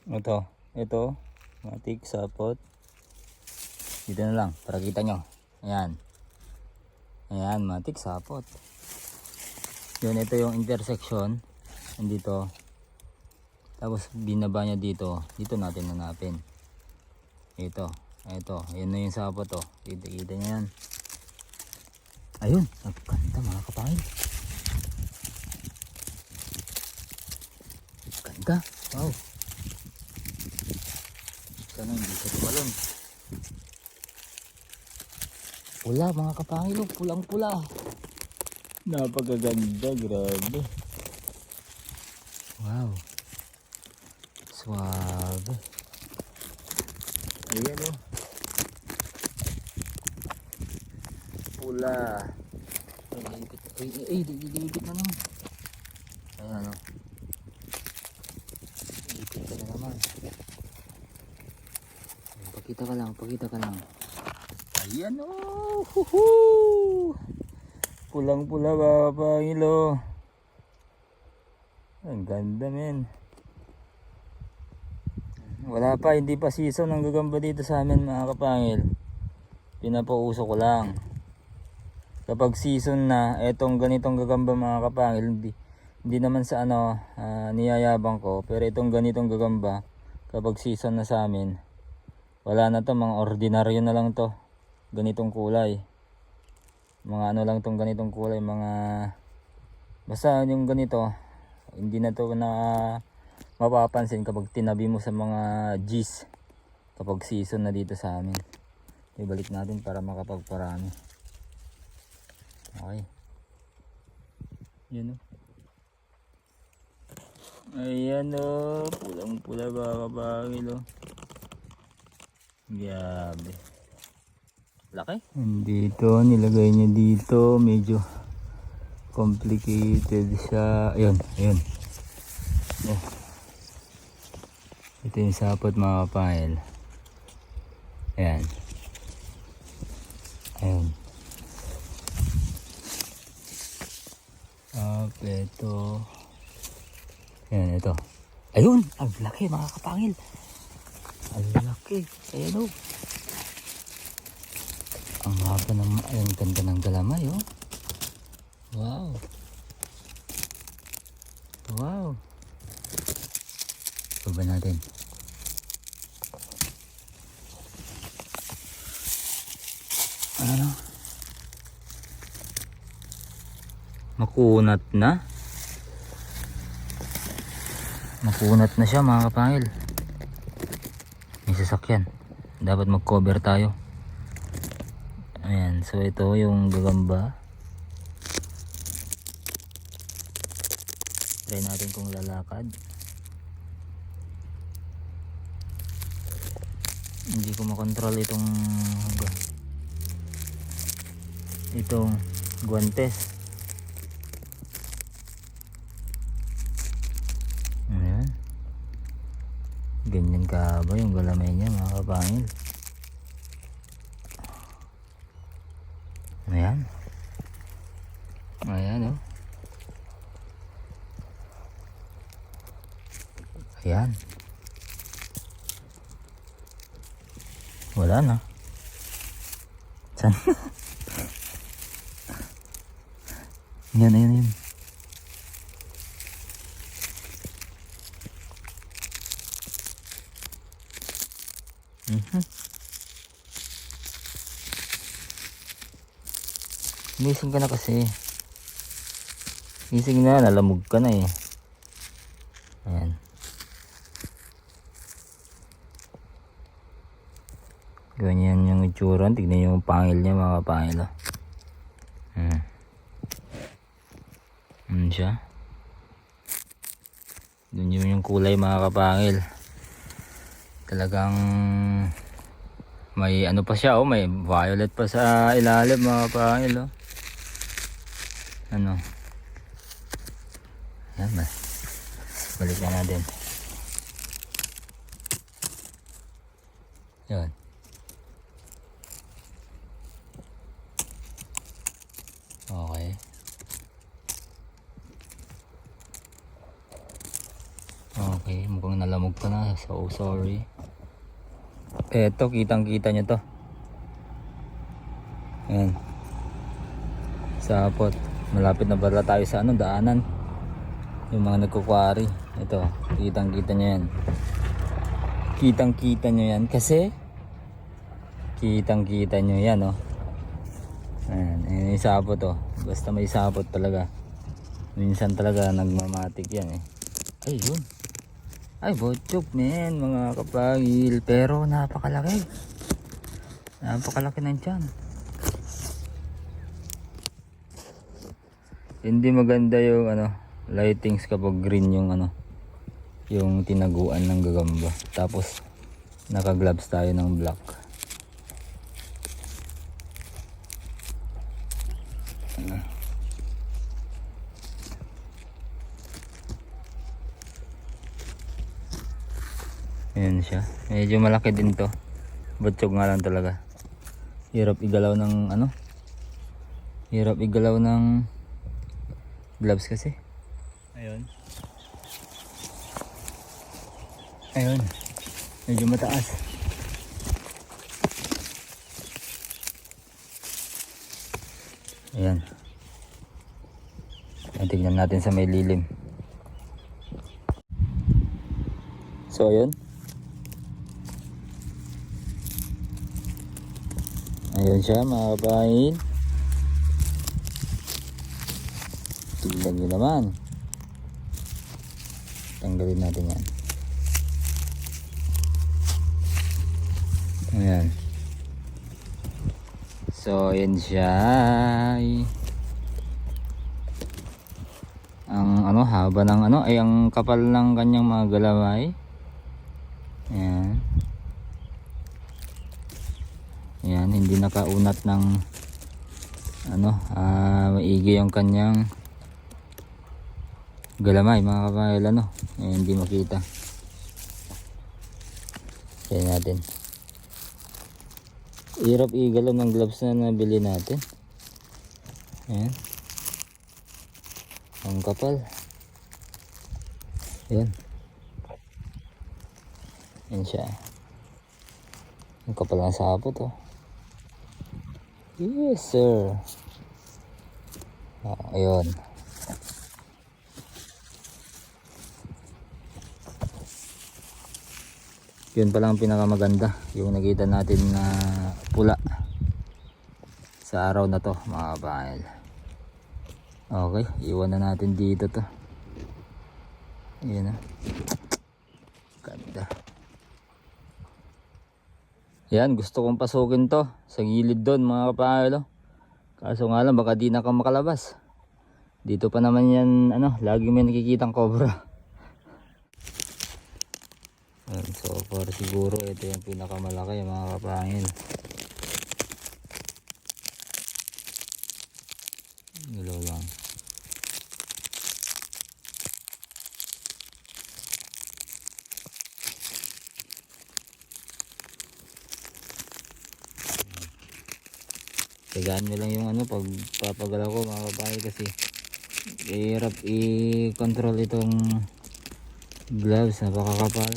Ito, matik sapot. Dito na lang para kita nyo. Ayan. Ayan, matik sapot. Yun, ito yung intersection. Andito. Tapos binaba niya dito. Dito natin hanapin. Ito. Yan na yung sapot oh. Kita niya yan. Ayun, nagkanta mga kapangil. Ganda. Wow. Sana hindi siya tumalon. Pula mga kapangil, pulang pula. Napakaganda, grabe. Wow. Suave. Ayan o. Pula. Dilipit na naman. Ayan o. Dilipit ka na naman. Pakita ka lang. Ayan o. Pulang pula mga kapangil o. Ang ganda men. Wala pa, hindi pa season ng gagamba dito sa amin mga kapangil. Pinapauso ko lang. Kapag season na, etong ganitong gagamba mga kapangil, hindi naman sa niyayabang ko. Pero itong ganitong gagamba, kapag season na sa amin, wala na to, mga ordinaryo na lang to. Ganitong kulay. Mga lang tong ganitong kulay, basta yung ganito, hindi na to na mapapansin kapag tinabi mo sa mga G's kapag season na dito sa amin. Ibalik natin para makapagparami. Okay. Yan o. Ayan o. Pulang pula mga kapangil o. Grabe. Laki. Dito, nilagay niya dito. Medyo complicated siya. Ayun. Oh. Ito yung sapot mga kapangil. Ayan. Ito. Ayan, ito. Ayun, ang laki mga kapangil. Ang laki. Ayan o. Ang haba ng, ang ganda ng galamay oh. Wow. Baba natin. Ano? Makunat na siya mga kapangil. May sasakyan. Dapat mag-cover tayo. Ayan, so ito yung gagamba. Try natin kung lalakad. Hindi ko makontrol itong guantes. Ayan. Ganyan ka ba yung galamay niya mga kapangil? Ayan oh. Ayan. Wala na. Saan? Yan. Gising ka na kasi. Gising na, nalamog ka na eh. Ayan. Ganyan yung itsura. Tignan yung pangil niya mga kapangil. Siya. Doon yung kulay mga kapangil. Talagang may pa siya oh. May violet pa sa ilalim mga kapangil oh. Yan ba? Balik na natin. Yan. Okay. Okay, mukhang nalamog nasunog ka na. So sorry. Eto, kitang kita nyo to. Ayan. Sapot. Malapit na pala tayo sa ano, daanan. Yung mga nagkukwari. Ito, kitang kita nyo yan. Kitang kita nyo yan. Kasi kitang kita nyo yan, oh. Ayan, yung sapot, oh. Basta may sapot talaga. Minsan talaga nagmamatik yan, eh. Ayun. Ay, botchok, men, mga kapagil. Pero napakalaki. Napakalaki ng tiyan. Hindi maganda yung ano, lightings kapag green yung ano, yung tinaguan ng gagamba. Tapos naka-gloves tayo ng black. Ayan siya. Medyo malaki din to. Butchog nga lang talaga. Hirap igalaw ng ano. Hirap igalaw ng gloves kasi. Ayun. Ayun. Medyo mataas. Ayan. Tignan natin sa may lilim. So ayun. Ayun siya mga kapahid. Tignan nyo naman. Tanggalin natin yan. Ayan. So ayun siya. Ang ano, haba ng ano, ay ang kapal ng kanyang mga galamay. Ayan. Ayan, hindi nakaunat ng ano, maigi yung kanyang galamay mga kapahil, ano. Ayan, hindi makita. Ayan natin. Hirap igalaw ng gloves na nabili natin. Ayan. Ang kapal. Ayan. Ayan siya. Ang kapal ng sapot, oh. Yes sir. Ayun. Yun pa lang pinakamaganda, yung nakita natin na pula sa araw na to mga kapahil. Okay, iwan na natin dito to. Ayan na. Ganda. Yan, gusto kong pasukin to sa gilid doon mga kapahil, oh. Kaso nga lang baka di na ka makalabas. Dito pa naman yan, ano, lagi may nakikitang cobra. So far siguro ito yung pinakamalaki mga kapahil. Galaw lang. Tagaan nyo lang yung ano pag papagalaw ko mga kapahil, kasi hirap i-control itong gloves, napakakapal.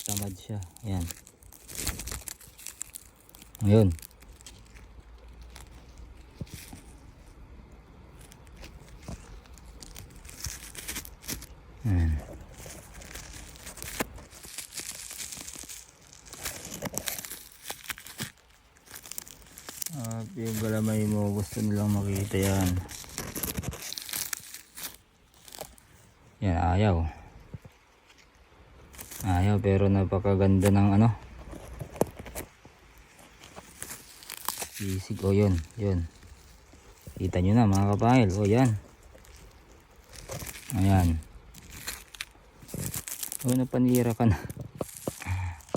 Tamad siya. Ayan. Ayun. Ayan. Yung galamay mo, gusto nilang makita yan. Yan, ayaw. Ayaw, pero napakaganda ng ano. Sisig, o yun, yun. Kita nyo na mga kapahil, o yan. Ayan. O, napanira ka na.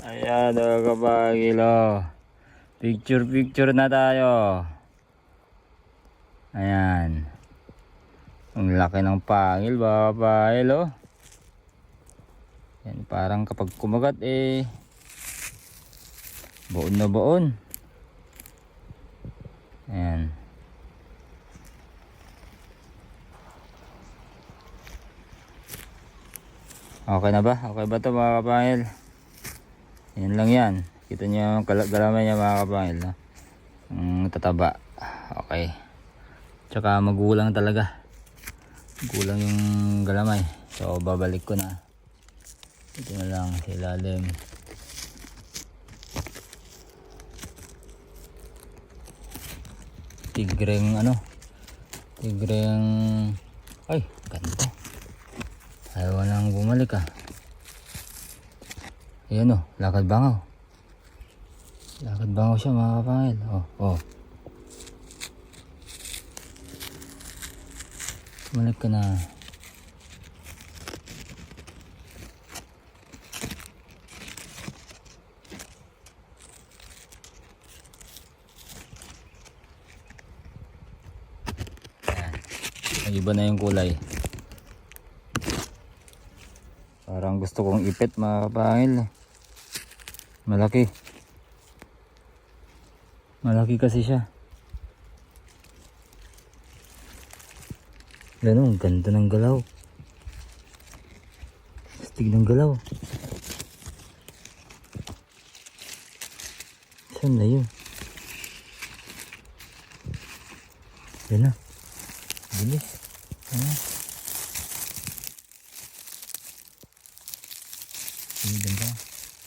Ayan mga kapahil, o. Picture na tayo. Ayan. Ang laki ng pangil mga kapahil, oh. Yan, parang kapag kumagat baon na baon. Ayan. Okay na ba? Okay ba ito mga kapangil? Yan lang yan. Kita nyo yung galamay niya mga kapangil. No? Tataba. Okay. Tsaka magulang talaga. Gulang yung galamay. So babalik ko na. Ito na lang sa ilalim. Tigreng ano? Tigreng... Ay, ganda. Ayaw nang bumalik ah. Ayan o, lakad bangaw. Lakad bangaw siya mga kapangil. Oh. Bumalik ka na. Iba na yung kulay. Parang gusto kong ipit mga kapangil. Malaki. Malaki kasi siya. Ganun, ganda ng galaw. Astig ng galaw. Saan na yun? Yan na. Bilis.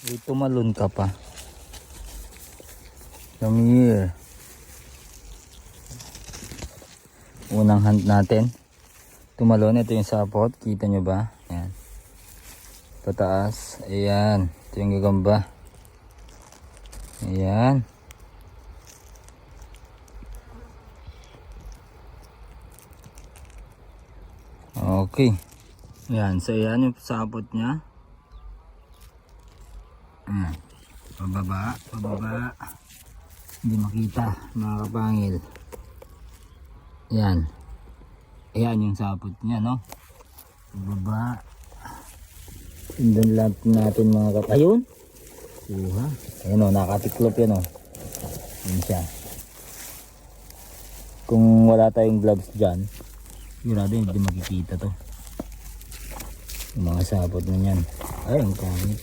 Wait, tumalon ka pa. Come here. Unang hunt natin. Tumalon. Ito yung sapot. Kita nyo ba? Ayan. Pataas. Ayan. Ito yung gagamba. Ayan. Okay. Ayan. So ayan yung sapot niya. Ayan. Pababa. Hindi makita mga kapangil. Ayan. Ayan yung sapot niya, no? Pababa. Tingnan lang natin mga kapangil. Ayun. Uha. Ayan o, nakatiklop yan o. Ayan siya. Kung wala tayong gloves dyan, sigurado hindi makikita to. Yung mga sapot na yan. Ay, ang pangit.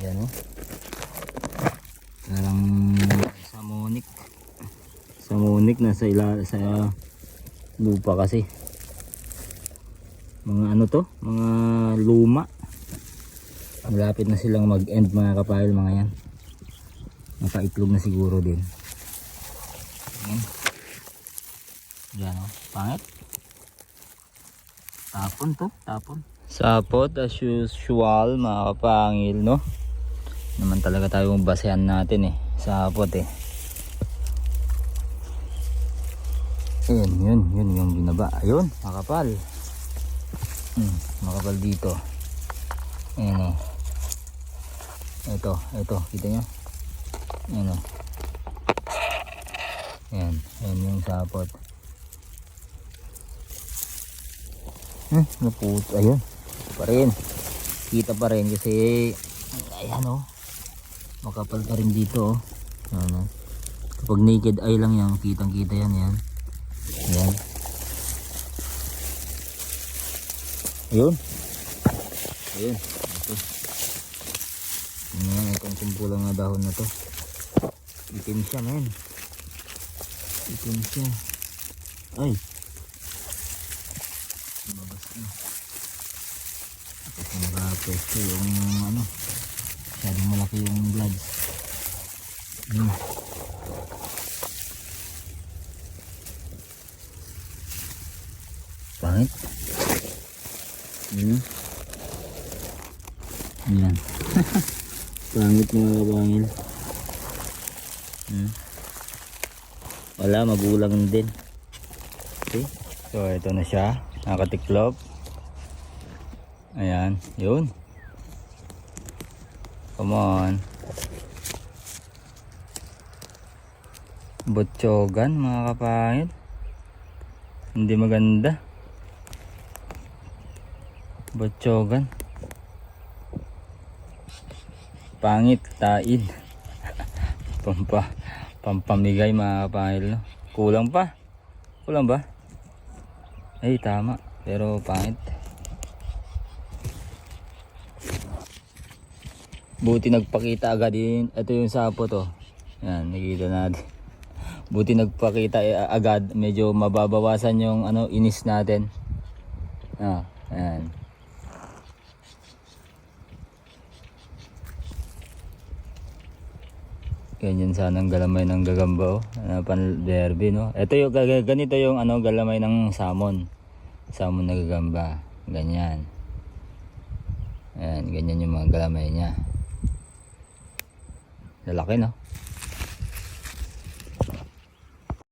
Ayan o. Parang samonik na sa lupa kasi. Mga ano to? Mga luma. Malapit na silang mag-end mga kapahil mga yan. Nakaitlog na siguro din. Ayan. Ayan o. Pangit. Tapon to. Tapon. Sapot as usual mga kapangil, no? Naman talaga tayo basehan natin eh. Sapot eh. Ayun, yun yung binaba. Ayun, makapal. Makapal dito. Ayan o. Ito, kita nyo? Ayan o. Ayan yung sapot. Naput, ayun. Pa rin. Kita pa rin kasi, ayan o. Makapal pa rin dito o. Ayan o. Kapag naked eye lang yan, kitang kita yan. Ayan. Ayun. Ito. Ayan, itong kumpulang na dahon na to. Itim siya, men. Itim siya. Ay. Mabas na. Kasi naka-pwesto yung ano. Masyadong malaki yung bloods. Pangit. Ayan. Pangit mga kapangil. Wala, magulang din. Okay. So ito na siya. Nakatiklop. Ayan. Yun. Come on. Botyogan mga kapangil. Hindi maganda. Botyogan. Pangit, taid. Pampamigay mga kapangil, no? Kulang pa. Kulang ba? Ay, tama. Pero pangit. Buti nagpakita agad din. Ito yung sapo to. Yan, nakita natin. Buti nagpakita agad. Medyo mababawasan yung ano, inis natin. Ayan. Ganyan sanang galamay ng gagamba, oh. Pan-derby, no? Ito yung ganito yung ano, galamay ng salmon. Salmon na gagamba. Ganyan. Ayan, ganyan yung mga galamay niya. Lalaki, no?